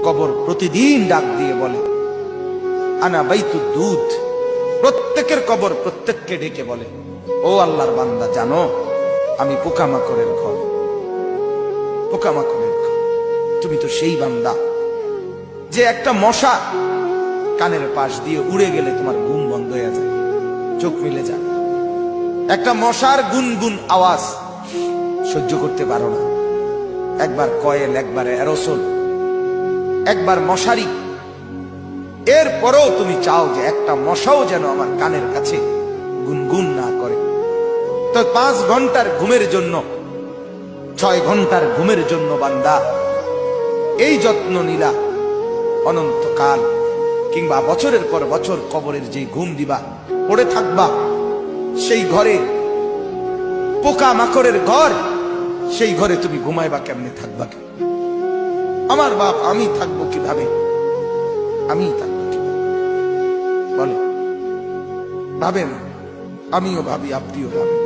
কবর প্রতিদিন ডাক দিয়ে বলে আনা বাইতুদ দুধ। প্রত্যেকের কবর প্রত্যেককে ডেকে বলে, ও আল্লাহর বান্দা, জানো আমি পোকামাকড়ের ঘর, পোকামাকড়ের ঘর। তুমি তো সেই বান্দা যে একটা মশা কানের পাশ দিয়ে উড়ে গেলে তোমার ঘুম বন্ধ হয়ে যায়, চোখ মিলে যায়। একটা মশার গুনগুন আওয়াজ সহ্য করতে পারো না। একবার কয়েল, একবার অ্যারোসোল, একবার মশারি, এরপরেও তুমি চাও যে একটা মশাও যেন আমার কানের কাছে গুনগুন না করে। তো 5 ঘন্টার ঘুমের জন্য, 6 ঘন্টার ঘুমের জন্য বান্দা এই যত্ন নিলা, অনন্তকাল কিংবা বছরের পর বছর কবরের যে ঘুম দিবা, পড়ে থাকবা সেই ঘরে, পোকা মাকড়ের ঘর, সেই ঘরে তুমি ঘুমাইবা কেমনে, থাকবা কেমনে? আমার বাপ, আমি থাকবো কিভাবে? আমি থাকবো কিভাবে বলে? ভাবেন, আমিও ভাবি, আপনিও ভাবেন।